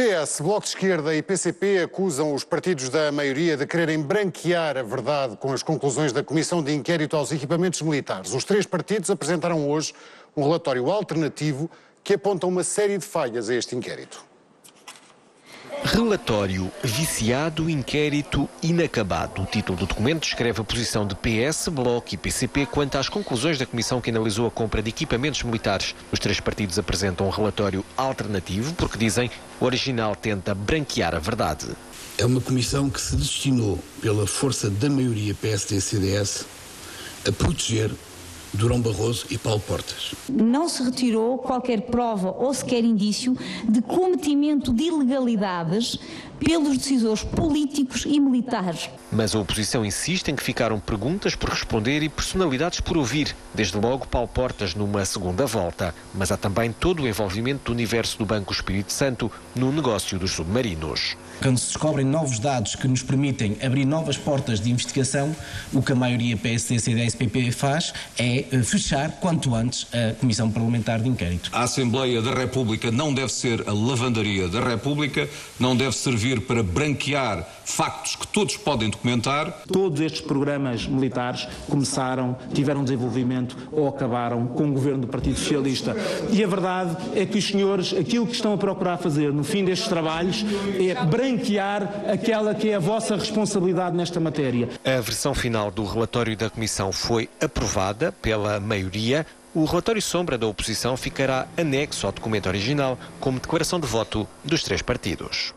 PS, Bloco de Esquerda e PCP acusam os partidos da maioria de quererem branquear a verdade com as conclusões da Comissão de Inquérito aos Equipamentos Militares. Os três partidos apresentaram hoje um relatório alternativo que aponta uma série de falhas a este inquérito. Relatório viciado, inquérito inacabado. O título do documento descreve a posição de PS, Bloco e PCP quanto às conclusões da comissão que analisou a compra de equipamentos militares. Os três partidos apresentam um relatório alternativo porque, dizem, o original tenta branquear a verdade. É uma comissão que se destinou, pela força da maioria PSD-CDS, a proteger Durão Barroso e Paulo Portas. Não se retirou qualquer prova ou sequer indício de cometimento de ilegalidades pelos decisores políticos e militares. Mas a oposição insiste em que ficaram perguntas por responder e personalidades por ouvir. Desde logo Paulo Portas numa segunda volta. Mas há também todo o envolvimento do universo do Banco Espírito Santo no negócio dos submarinos. Quando se descobrem novos dados que nos permitem abrir novas portas de investigação, o que a maioria PSD, CDS e PP faz é fechar quanto antes a Comissão Parlamentar de Inquérito. A Assembleia da República não deve ser a lavandaria da República, não deve servir para branquear factos que todos podem documentar. Todos estes programas militares começaram, tiveram desenvolvimento ou acabaram com o governo do Partido Socialista. E a verdade é que os senhores, aquilo que estão a procurar fazer no fim destes trabalhos é branquear aquela que é a vossa responsabilidade nesta matéria. A versão final do relatório da Comissão foi aprovada pela maioria. O relatório sombra da oposição ficará anexo ao documento original como declaração de voto dos três partidos.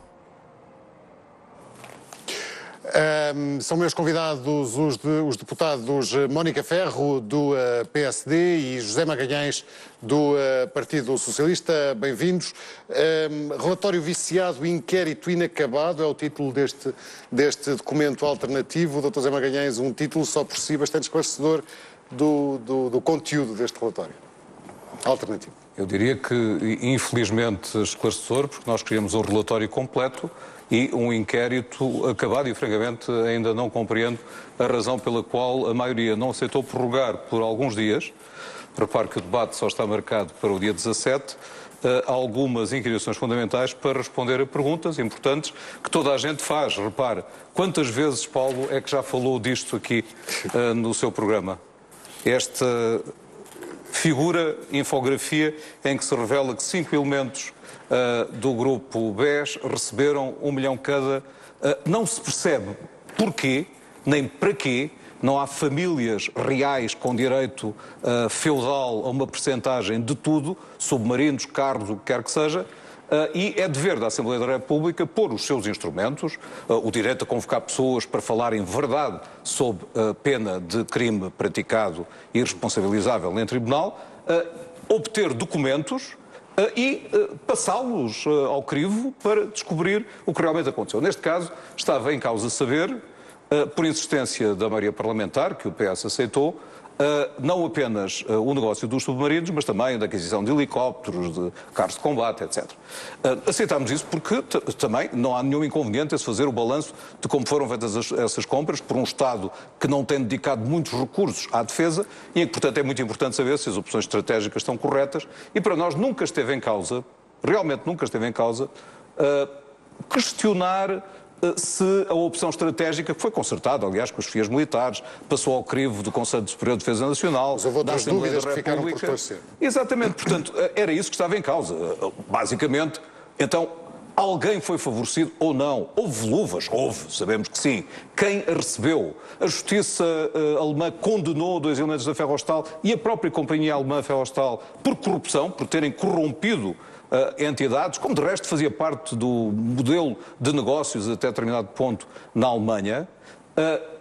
São meus convidados os deputados Mónica Ferro, do PSD, e José Magalhães, do Partido Socialista. Bem-vindos. Relatório viciado, inquérito inacabado é o título deste documento alternativo. Dr. José Magalhães, um título só por si bastante esclarecedor do conteúdo deste relatório alternativo. Eu diria que, infelizmente, esclarecedor, porque nós queríamos um relatório completo e um inquérito acabado e, francamente, ainda não compreendo a razão pela qual a maioria não aceitou prorrogar por alguns dias. Repare que o debate só está marcado para o dia 17. Algumas inquirições fundamentais para responder a perguntas importantes que toda a gente faz. Repare, quantas vezes, Paulo, é que já falou disto aqui no seu programa? Esta figura, infografia, em que se revela que 5 elementos do grupo BES receberam 1 milhão cada. Não se percebe porquê, nem para quê. Não há famílias reais com direito feudal a uma percentagem de tudo, submarinos, carros, o que quer que seja. E é dever da Assembleia da República pôr os seus instrumentos, o direito a convocar pessoas para falarem verdade sob pena de crime praticado e irresponsabilizável em tribunal, obter documentos e passá-los ao crivo para descobrir o que realmente aconteceu. Neste caso, estava em causa saber, por insistência da maioria parlamentar, que o PS aceitou, não apenas o negócio dos submarinos, mas também da aquisição de helicópteros, de carros de combate, etc. Aceitámos isso porque também não há nenhum inconveniente em se fazer o balanço de como foram feitas essas compras por um Estado que não tem dedicado muitos recursos à defesa e em que, portanto, é muito importante saber se as opções estratégicas estão corretas e para nós nunca esteve em causa, realmente nunca esteve em causa, questionar se a opção estratégica, que foi concertada, aliás, com os FIAs militares, passou ao crivo do Conselho Superior de Defesa Nacional, da Assembleia da República. Exatamente, portanto, era isso que estava em causa. Basicamente, então, alguém foi favorecido ou não? Houve luvas? Houve, sabemos que sim. Quem a recebeu? A justiça alemã condenou 2 elementos da Ferrostal e a própria companhia alemã Ferrostal por corrupção, por terem corrompido entidades, como de resto fazia parte do modelo de negócios até determinado ponto na Alemanha.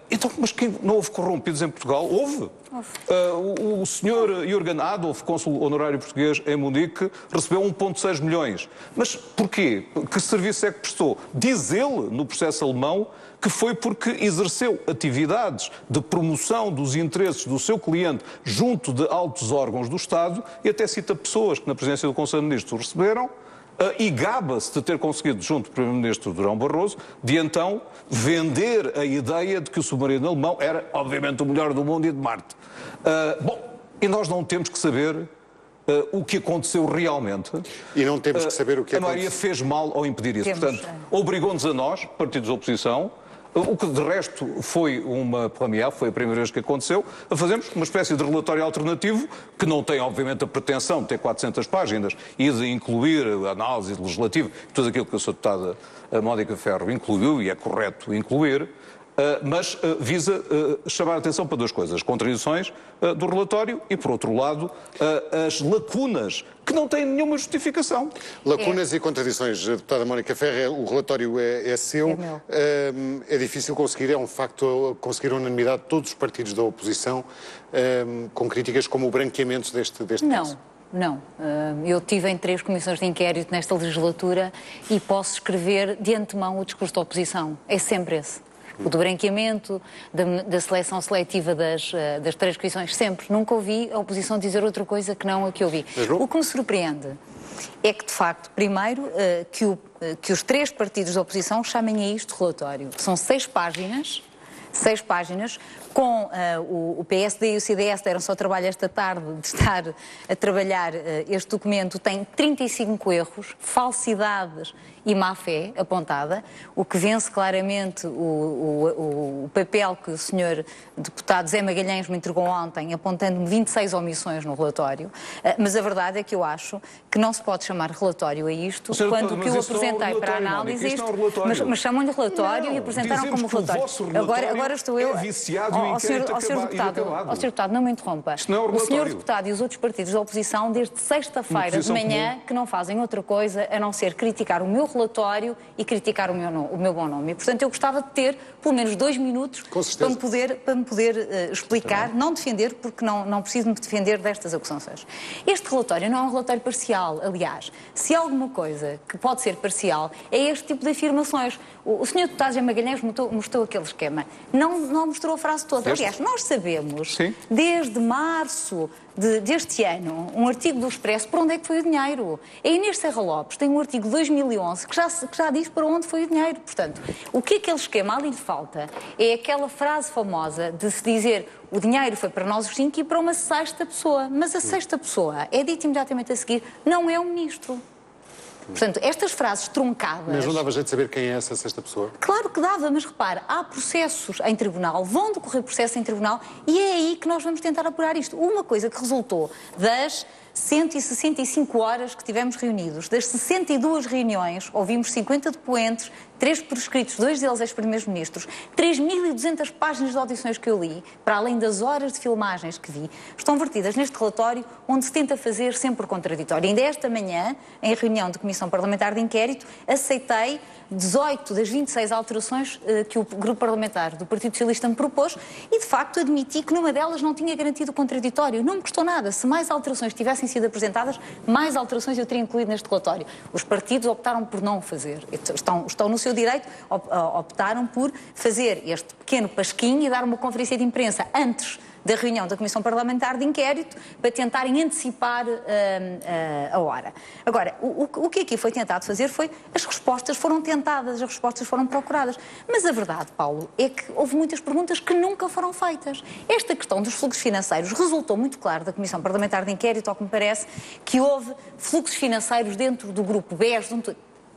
Então, mas quem não houve corrompidos em Portugal? Houve. O senhor Jürgen Adolf, cônsul honorário português em Munique, recebeu 1,6 milhões. Mas porquê? Que serviço é que prestou? Diz ele, no processo alemão, que foi porque exerceu atividades de promoção dos interesses do seu cliente junto de altos órgãos do Estado e até cita pessoas que na presidência do Conselho de Ministros receberam e gaba-se de ter conseguido, junto do Primeiro-Ministro Durão Barroso, de então vender a ideia de que o submarino alemão era, obviamente, o melhor do mundo e de Marte. Bom, e nós não temos que saber o que aconteceu realmente. E não temos que saber o que A maioria fez mal ao impedir isso. Portanto, obrigou-nos a nós, partidos de oposição, o que de resto foi uma premiere, foi a primeira vez que aconteceu, a fazermos uma espécie de relatório alternativo que não tem, obviamente, a pretensão de ter 400 páginas e de incluir a análise legislativa, tudo aquilo que a sua deputada Mónica Ferro incluiu, e é correto incluir, mas visa chamar a atenção para duas coisas: as contradições do relatório e, por outro lado, as lacunas que não têm nenhuma justificação. Lacunas e contradições. Deputada Mónica Ferro, o relatório é seu. É difícil conseguir, é um facto, conseguir a unanimidade de todos os partidos da oposição com críticas como o branqueamento deste caso. Não. Eu tive em 3 comissões de inquérito nesta legislatura e posso escrever de antemão o discurso da oposição. É sempre esse. O do branqueamento, da seleção seletiva das 3 comissões, sempre. Nunca ouvi a oposição dizer outra coisa que não a que ouvi. O que me surpreende é que, de facto, primeiro, que os 3 partidos da oposição chamem a isto relatório. São 6 páginas, com o PSD e o CDS deram só trabalho esta tarde de estar a trabalhar este documento. Tem 35 erros, falsidades e má-fé apontada, o que vence claramente o papel que o senhor deputado Zé Magalhães me entregou ontem, apontando-me 26 omissões no relatório. Mas a verdade é que eu acho que não se pode chamar relatório a isto, quando o que eu apresentei para a análise é isto. Mas chamam-lhe relatório e apresentaram como relatório. Agora estou eu... Ó, senhor deputado, não me interrompa. O senhor deputado e os outros partidos da oposição, desde sexta-feira de manhã, que não fazem outra coisa a não ser criticar o meu relatório e criticar o meu bom nome. E, portanto, eu gostava de ter pelo menos 2 minutos para me poder explicar, não defender, porque não preciso me defender destas acusações. Este relatório não é um relatório parcial, aliás. Se há alguma coisa que pode ser parcial, é este tipo de afirmações. O senhor deputado Zé Magalhães mostrou aquele esquema. Não mostrou a frase toda. Aliás, nós sabemos, desde março deste ano, um artigo do Expresso, para onde é que foi o dinheiro. A Inês Serra Lopes tem um artigo de 2011 que já diz para onde foi o dinheiro. Portanto, o que aquele esquema ali lhe falta é aquela frase famosa de se dizer o dinheiro foi para nós os 5 e para uma 6ª pessoa. Mas a 6ª pessoa, é dito imediatamente a seguir, não é o ministro. Portanto, estas frases truncadas... Mas não dava jeito de saber quem é essa 6ª pessoa? Claro que dava, mas repare, há processos em tribunal, vão decorrer processos em tribunal e é aí que nós vamos tentar apurar isto. Uma coisa que resultou das 165 horas que tivemos reunidos, das 62 reuniões, ouvimos 50 depoentes, 3 prescritos, 2 deles ex-primeiros-ministros, 3.200 páginas de audições que eu li, para além das horas de filmagens que vi, estão vertidas neste relatório onde se tenta fazer sempre contraditório. Ainda esta manhã, em reunião de Comissão Parlamentar de Inquérito, aceitei 18 das 26 alterações que o grupo parlamentar do Partido Socialista me propôs e, de facto, admiti que numa delas não tinha garantido o contraditório. Não me custou nada. Se mais alterações tivessem sido apresentadas, mais alterações eu teria incluído neste relatório. Os partidos optaram por não fazer. Estão no seu direito, optaram por fazer este pequeno pasquinho e dar uma conferência de imprensa antes da reunião da Comissão Parlamentar de Inquérito para tentarem antecipar a hora. Agora, o que aqui foi tentado fazer foi, as respostas foram tentadas, as respostas foram procuradas. Mas a verdade, Paulo, é que houve muitas perguntas que nunca foram feitas. Esta questão dos fluxos financeiros resultou muito claro da Comissão Parlamentar de Inquérito, ao que me parece, que houve fluxos financeiros dentro do grupo BES,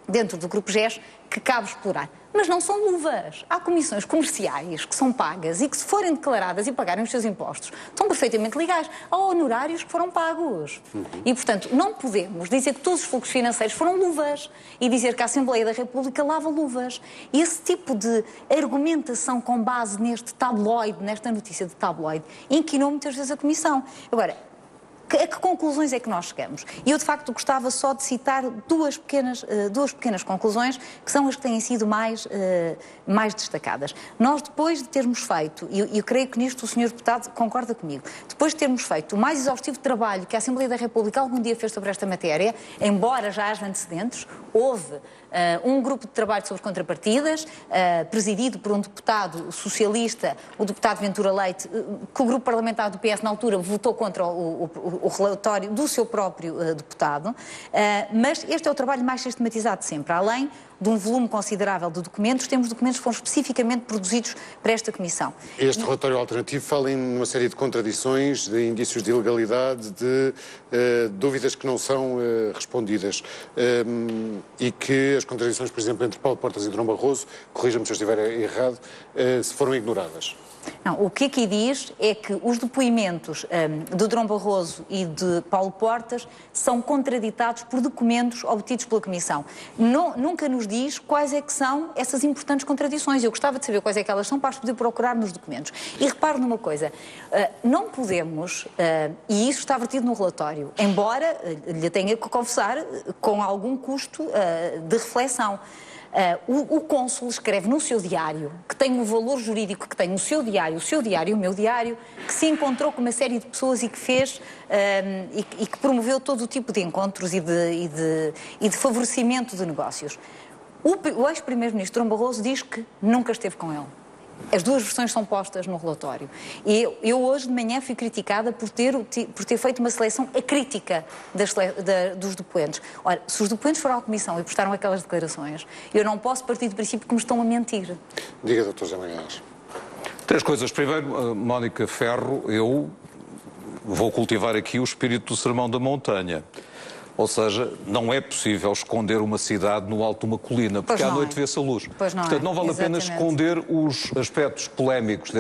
dentro do grupo GES, que cabe explorar. Mas não são luvas. Há comissões comerciais que são pagas e que, se forem declaradas e pagarem os seus impostos, estão perfeitamente legais. Há honorários que foram pagos. E, portanto, não podemos dizer que todos os fluxos financeiros foram luvas e dizer que a Assembleia da República lava luvas. E esse tipo de argumentação com base neste tabloide, nesta notícia de tabloide, inquinou muitas vezes a Comissão. Agora, a que conclusões é que nós chegamos? E eu, de facto, gostava só de citar duas pequenas conclusões, que são as que têm sido mais destacadas. Nós, depois de termos feito, e eu creio que nisto o Sr. Deputado concorda comigo, depois de termos feito o mais exaustivo trabalho que a Assembleia da República algum dia fez sobre esta matéria, embora já haja antecedentes, houve um grupo de trabalho sobre contrapartidas, presidido por um deputado socialista, o deputado Ventura Leite, que o grupo parlamentar do PS na altura votou contra o relatório do seu próprio deputado, mas este é o trabalho mais sistematizado de sempre. Além, de um volume considerável de documentos, temos documentos que foram especificamente produzidos para esta Comissão. Este relatório alternativo fala em uma série de contradições, de indícios de ilegalidade, de dúvidas que não são respondidas e que as contradições, por exemplo, entre Paulo Portas e Durão Barroso, corrija-me se eu estiver errado, se foram ignoradas. Não, o que aqui diz é que os depoimentos de Durão Barroso e de Paulo Portas são contraditados por documentos obtidos pela Comissão. Nunca nos diz quais é que são essas importantes contradições. Eu gostava de saber quais é que elas são para as poder procurar nos documentos. E repare numa coisa, não podemos, e isso está vertido no relatório, embora lhe tenha que confessar com algum custo de reflexão. O cônsul escreve no seu diário, que tem um valor jurídico, que tem o seu diário, o meu diário, que se encontrou com uma série de pessoas e que fez e que promoveu todo o tipo de encontros e de favorecimento de negócios. O ex-primeiro-ministro Durão Barroso diz que nunca esteve com ele. As duas versões são postas no relatório. E eu hoje de manhã fui criticada por ter feito uma seleção acrítica dos depoentes. Ora, se os depoentes foram à Comissão e prestaram aquelas declarações, eu não posso partir do princípio que me estão a mentir. Diga, Dr. José Magalhães. Três coisas. Primeiro, Mónica Ferro, eu vou cultivar aqui o espírito do Sermão da Montanha. Ou seja, não é possível esconder uma cidade no alto de uma colina, porque à noite vê-se a luz. Portanto, não vale a pena esconder os aspectos polémicos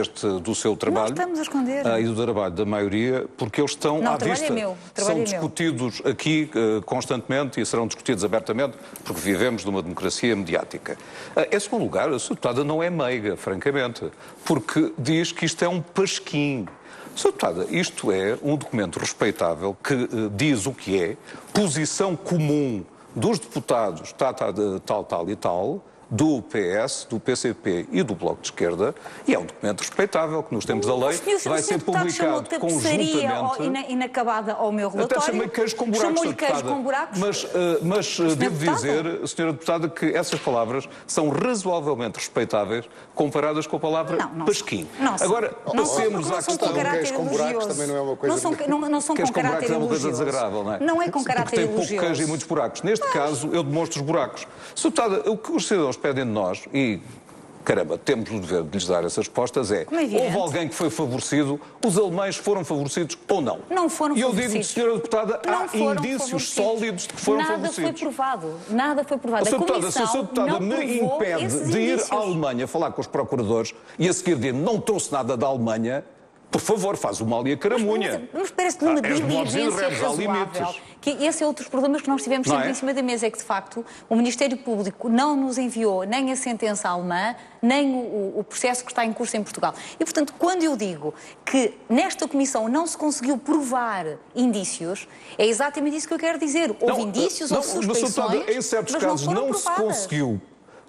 do seu trabalho. Não estamos a esconder. E do trabalho da maioria, porque eles estão à vista. São discutidos aqui constantemente e serão discutidos abertamente, porque vivemos numa democracia mediática. Em segundo lugar, a sua deputada não é meiga, francamente, porque diz que isto é um pasquim. Sr. Deputada, isto é um documento respeitável que diz o que é, posição comum dos deputados tal e tal, do PS, do PCP e do Bloco de Esquerda, e é um documento respeitável que nos tempos da lei vai ser publicado conjuntamente. Inacabada ao meu relatório. Até chamei queijo com buracos, Chamou-lhe queijo com buracos. Mas devo dizer, Sra. Deputada, que essas palavras são razoavelmente respeitáveis comparadas com a palavra pasquim. Agora, passemos à questão. Queijo com buracos também não é uma coisa... Não são com caráter elogioso. É uma coisa desagradável, não é? Não é com caráter elogioso. Porque tem pouco queijo e muitos buracos. Neste caso, eu demonstro os buracos. Sra. Deputada, o que os cidadãos pedem de nós, e caramba, temos o dever de lhes dar essas respostas, houve alguém que foi favorecido, os alemães foram favorecidos ou não? Não foram favorecidos. E eu digo, Sra. Deputada, há indícios sólidos de que foram favorecidos. Nada foi provado. Se a Sra. Deputada me impede de ir à Alemanha falar com os procuradores e a seguir dizer não trouxe nada da Alemanha, por favor, faz o mal e a caramunha. Mas parece-te uma diligência razoável. Que esse é outro dos problemas que nós tivemos sempre em cima da mesa, é que, de facto, o Ministério Público não nos enviou nem a sentença alemã, nem o processo que está em curso em Portugal. E, portanto, quando eu digo que nesta Comissão não se conseguiu provar indícios, é exatamente isso que eu quero dizer. Houve indícios, houve suspeições, em certos casos não se conseguiu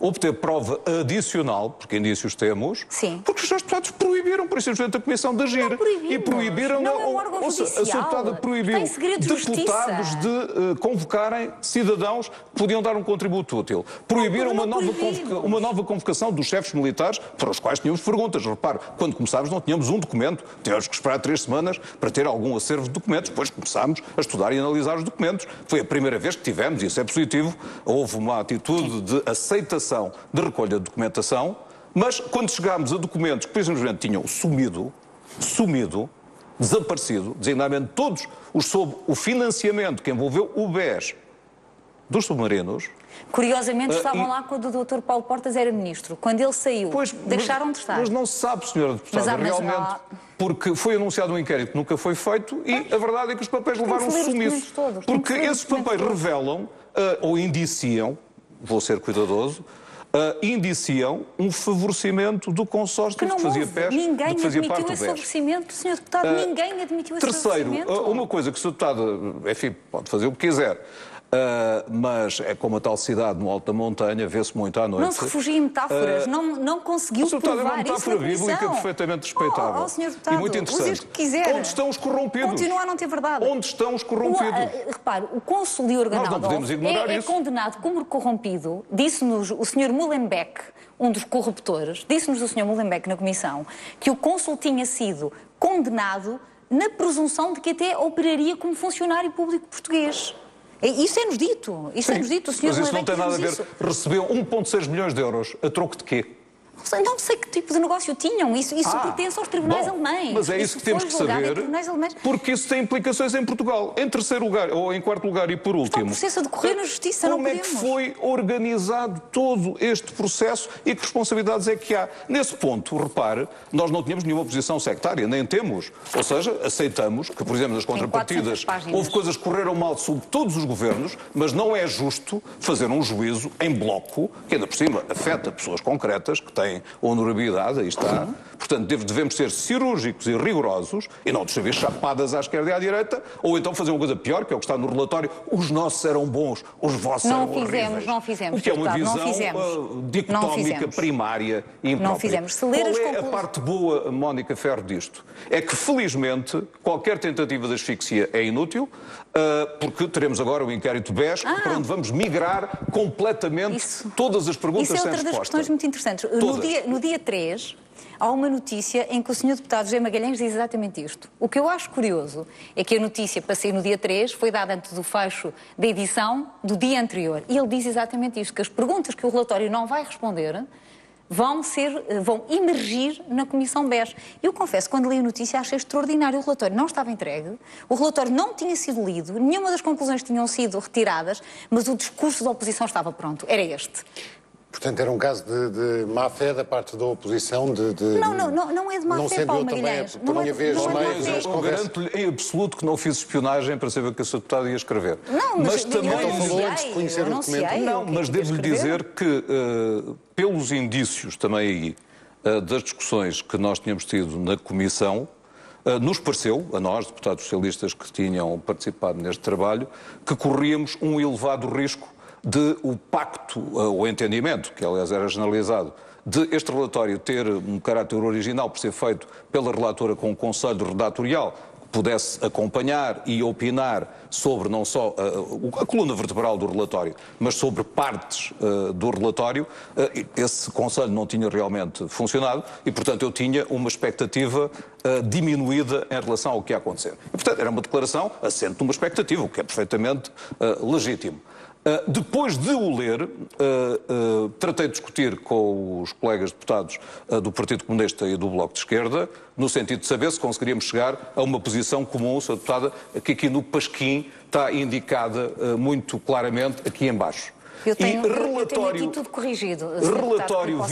obter prova adicional, porque indícios temos, porque os deputados proibiram, por isso, a Comissão de agir. E proibiram... Não é um órgão judicial. A Sra. Deputada proibiu deputados de convocarem cidadãos que podiam dar um contributo útil. Proibiram uma nova convocação dos chefes militares, para os quais tínhamos perguntas. Repare, quando começámos não tínhamos um documento, tínhamos que esperar 3 semanas para ter algum acervo de documentos. Depois começámos a estudar e analisar os documentos. Foi a primeira vez que tivemos, e isso é positivo, houve uma atitude de aceitação de recolha de documentação, mas quando chegámos a documentos que simplesmente tinham sumido, desaparecido, designadamente todos os sob o financiamento que envolveu o BES dos submarinos. Curiosamente estavam lá quando o Dr. Paulo Portas era ministro. Quando ele saiu, deixaram de estar. Mas não se sabe, Sra. Deputada, realmente, porque foi anunciado um inquérito que nunca foi feito e a verdade é que os papéis levaram um sumiço. Porque esses papéis revelam, ou indiciam, vou ser cuidadoso, indiciam um favorecimento do consórcio que fazia PES, ninguém que fazia admitiu esse favorecimento, Sr. Deputado, ninguém admitiu esse favorecimento. Terceiro, uma coisa que o Sr. Deputado, enfim, pode fazer o que quiser, mas é como a tal cidade no alto da montanha, vê-se muito à noite. Não se refugia em metáforas, não conseguiu provar isso na Comissão. É uma metáfora bíblica perfeitamente respeitável. Sr. Deputado, e muito interessante. Onde estão os corrompidos? Continua a não ter verdade. Onde estão os corrompidos? Repare, o cônsul de Organaldorf é condenado como corrompido. Disse-nos o Sr. Mullenbeck, um dos corruptores, disse-nos o Sr. Mullenbeck na Comissão que o cônsul tinha sido condenado na presunção de que até operaria como funcionário público português. Isso é-nos dito. Isso é-nos dito. O senhor Mas isso não tem nada a ver. isso. Recebeu 1,6 milhões de euros a troco de quê? Não sei que tipo de negócio tinham. Isso pertence aos tribunais alemães. Mas é isso que temos que saber, porque isso tem implicações em Portugal. Em terceiro lugar, ou em quarto lugar e por último... Está um processo a decorrer na Justiça, não podemos. Como é que foi organizado todo este processo e que responsabilidades é que há? Nesse ponto, repare, nós não tínhamos nenhuma posição sectária, nem temos. Ou seja, aceitamos que, por exemplo, nas contrapartidas houve coisas que correram mal sob todos os governos, mas não é justo fazer um juízo em bloco, que ainda por cima afeta pessoas concretas que têm honorabilidade, aí está. Portanto, devemos ser cirúrgicos e rigorosos e não distribuir chapadas à esquerda e à direita, ou então fazer uma coisa pior, que é o que está no relatório: os nossos eram bons, os vossos eram horríveis. Não fizemos. O que é uma visão dicotómica primária e imprópria. Não fizemos. Qual é a parte boa, Mónica Ferro, disto? É que, felizmente, qualquer tentativa de asfixia é inútil, porque teremos agora o inquérito BES, para onde vamos migrar completamente todas as perguntas sem resposta. Isso é outra das questões muito interessantes. No dia 3, há uma notícia em que o Sr. Deputado José Magalhães diz exatamente isto. O que eu acho curioso é que a notícia, para sair no dia 3, foi dada antes do fecho da edição do dia anterior. E ele diz exatamente isto, que as perguntas que o relatório não vai responder vão emergir na Comissão BES. Eu confesso, quando li a notícia, achei extraordinário. O relatório não estava entregue, o relatório não tinha sido lido, nenhuma das conclusões tinham sido retiradas, mas o discurso da oposição estava pronto. Era este. Portanto, era um caso de má-fé da parte da oposição, Não é de má-fé, Paulo Magalhães. Por não haver meios às Eu conversas. garanto-lhe em absoluto que não fiz espionagem para saber o que a Sra. Deputada ia escrever. Mas também falou antes de conhecer o documento. Não, mas devo-lhe dizer que, pelos indícios também aí das discussões que nós tínhamos tido na Comissão, nos pareceu, a nós, deputados socialistas que tinham participado neste trabalho, que corríamos um elevado risco de o pacto, o entendimento, que aliás era generalizado, de este relatório ter um caráter original por ser feito pela relatora com um conselho redatorial que pudesse acompanhar e opinar sobre não só a coluna vertebral do relatório, mas sobre partes do relatório. Esse conselho não tinha realmente funcionado e, portanto, eu tinha uma expectativa diminuída em relação ao que ia acontecer. E, portanto, era uma declaração assente numa expectativa, o que é perfeitamente legítimo. Depois de o ler, tratei de discutir com os colegas deputados do Partido Comunista e do Bloco de Esquerda, no sentido de saber se conseguiríamos chegar a uma posição comum, Sra. Deputada, que aqui no pasquim está indicada muito claramente aqui em baixo. Eu tenho aqui tudo corrigido. Relatório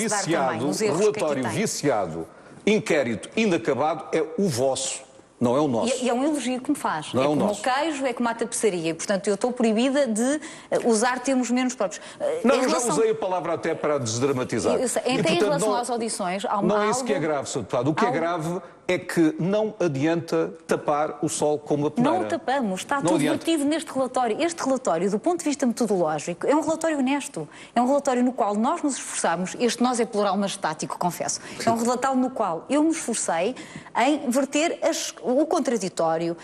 viciado, inquérito inacabado é o vosso. Não é o nosso. E é um elogio que me faz. Não é o como nosso. o queijo, é como a tapeçaria. Portanto, eu estou proibida de usar termos menos próprios. Eu já usei a palavra até para desdramatizar. Em relação às audições, há uma. Não é isso que é grave, Sr. Deputado. O que é grave é que não adianta tapar o sol com uma peneira. Não o tapamos, está tudo vertido neste relatório. Este relatório, do ponto de vista metodológico, é um relatório honesto. É um relatório no qual nós nos esforçamos, este nós é plural majestático, confesso, é um relatório no qual eu me esforcei em verter o contraditório,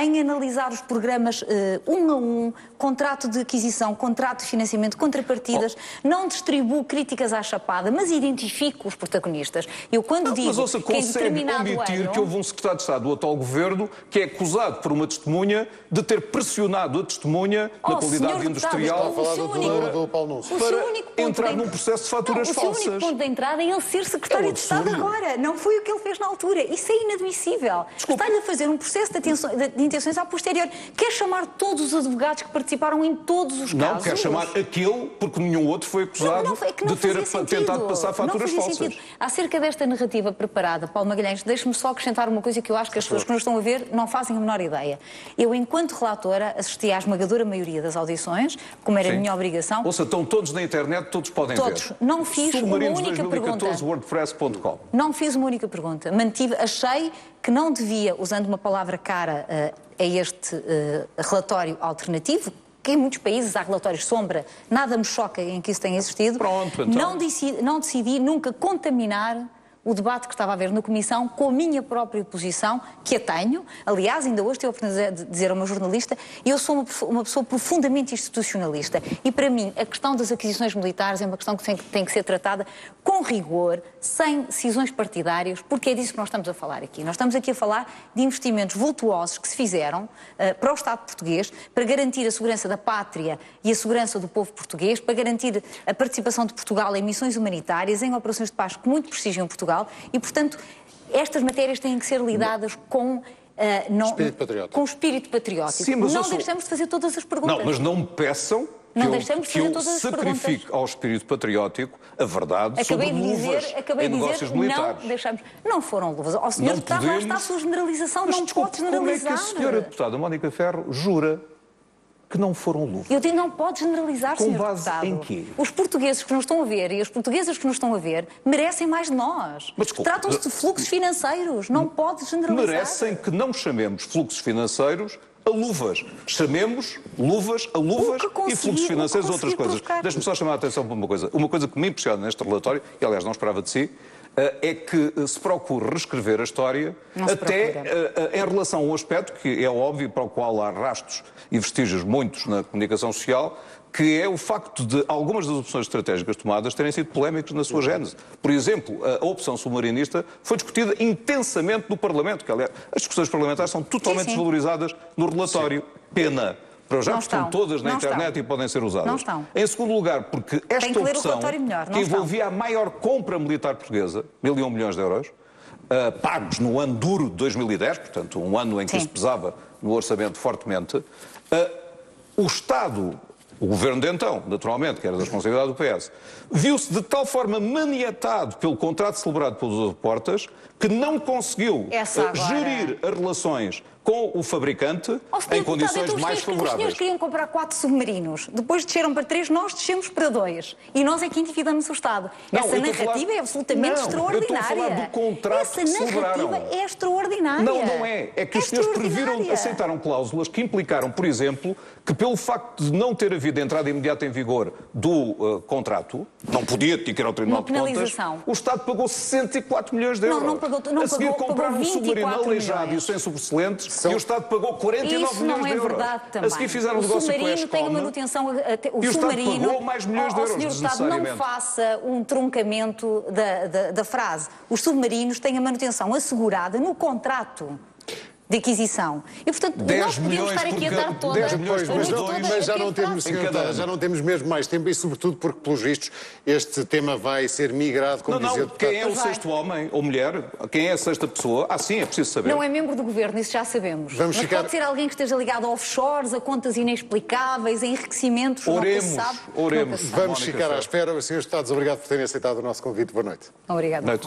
em analisar os programas um a um, contrato de aquisição, contrato de financiamento, contrapartidas, não distribuo críticas à chapada, mas identifico os protagonistas. Eu quando digo que em determinado que houve um secretário de Estado do atual governo que é acusado por uma testemunha de ter pressionado a testemunha na qualidade industrial do Paulo Nunes para entrar num processo de faturas falsas. O seu único ponto de entrada é ele ser secretário de Estado agora. Não foi o que ele fez na altura. Isso é inadmissível. Está-lhe a fazer um processo de intenções a posterior. Quer chamar todos os advogados que participaram em todos os casos? Não, quer chamar aquele porque nenhum outro foi acusado de ter tentado passar faturas falsas. Acerca desta narrativa preparada, Paulo Magalhães, deixe-me só acrescentar uma coisa que eu acho que as pessoas que nos estão a ver não fazem a menor ideia. Eu, enquanto relatora, assisti à esmagadora maioria das audições, como era a minha obrigação. Ouça, estão todos na internet, todos podem ver. Todos. Não fiz uma única pergunta. wordpress.com. Não fiz uma única pergunta. Achei que não devia, usando uma palavra cara a este relatório alternativo, que em muitos países há relatórios sombra, nada me choca em que isso tenha existido. Pronto, então. Não decidi nunca contaminar o debate que estava a haver na Comissão com a minha própria posição, que a tenho. Aliás, ainda hoje tive a oportunidade de dizer a uma jornalista, eu sou uma pessoa profundamente institucionalista e, para mim, a questão das aquisições militares é uma questão que tem que ser tratada com rigor, sem decisões partidárias, porque é disso que nós estamos a falar aqui. Nós estamos aqui a falar de investimentos vultuosos que se fizeram para o Estado português, para garantir a segurança da pátria e a segurança do povo português, para garantir a participação de Portugal em missões humanitárias, em operações de paz que muito prestigiam Portugal e, portanto, estas matérias têm que ser lidadas com espírito patriótico. Com espírito patriótico. Sim, mas não deixamos de fazer todas as perguntas. Não, mas não me peçam que eu sacrifique ao espírito patriótico a verdade sobre luvas em negócios militares. Não deixamos. Não foram luvas. Ó, senhor deputado, lá está a sua generalização. Mas, não pode generalizar. Como é que a senhora deputada Mónica Ferro jura que não foram luvas? Eu digo, não pode generalizar, com senhor base deputado. em quê? Os portugueses que nos estão a ver e as portuguesas que nos estão a ver merecem mais de nós. Tratam-se de fluxos financeiros. Não pode generalizar. Merecem que não chamemos fluxos financeiros a luvas. Chamemos luvas a luvas e fluxos financeiros a outras coisas. Deixe-me só chamar a atenção para uma coisa. Uma coisa que me impressiona neste relatório, e aliás não esperava de si, é que se procura reescrever a história até em relação a um aspecto que é óbvio, para o qual há rastros e vestígios muitos na comunicação social, que é o facto de algumas das opções estratégicas tomadas terem sido polémicas na sua gênese. Por exemplo, a opção submarinista foi discutida intensamente no Parlamento, que aliás, as discussões parlamentares são totalmente desvalorizadas no relatório. Pena. Para já estão todas na internet e podem ser usadas. Não estão. Em segundo lugar, porque esta opção, que envolvia a maior compra militar portuguesa, 1.001 milhões de euros, pagos no ano duro de 2010, portanto, um ano em que se pesava no orçamento fortemente, o Estado, o governo de então, naturalmente, que era da responsabilidade do PS, viu-se de tal forma maniatado pelo contrato celebrado pelos aeroportos que não conseguiu gerir as relações com o fabricante em condições mais favoráveis. Os senhores queriam comprar 4 submarinos, depois desceram para 3, nós descemos para 2. E nós é que endividamos o Estado. Essa narrativa é absolutamente extraordinária. Eu estou a falar do contrato que celebraram. Essa narrativa é extraordinária. Não é. É que os senhores aceitaram cláusulas que implicaram, por exemplo, que pelo facto de não ter havido entrada imediata em vigor do contrato, não podia, tinha que ir ao Tribunal de Contas, o Estado pagou 64 milhões de euros. Não pagou, a seguir compraram um submarino aleijado e sem sobressalentes e o Estado pagou 49 milhões de euros. Isso não é verdade também. A seguir fizeram um negócio com a submarino tem a manutenção... E o Estado pagou mais milhões de euros, senhor Estado, não faça um truncamento da frase. Os submarinos têm a manutenção assegurada no contrato de aquisição. E, portanto, nós podíamos estar aqui a dar toda... 10 milhões, mas já não temos, já não temos mesmo mais tempo e, sobretudo, porque, pelos vistos, este tema vai ser migrado, como dizia o deputado. Quem é o sexto homem ou mulher? Quem é a sexta pessoa? Sim, é preciso saber. Não é membro do governo, isso já sabemos. Mas pode ser alguém que esteja ligado a offshores, a contas inexplicáveis, a enriquecimentos, Oremos. Vamos ficar à espera. Senhores deputados, obrigado por terem aceitado o nosso convite. Boa noite. Obrigada.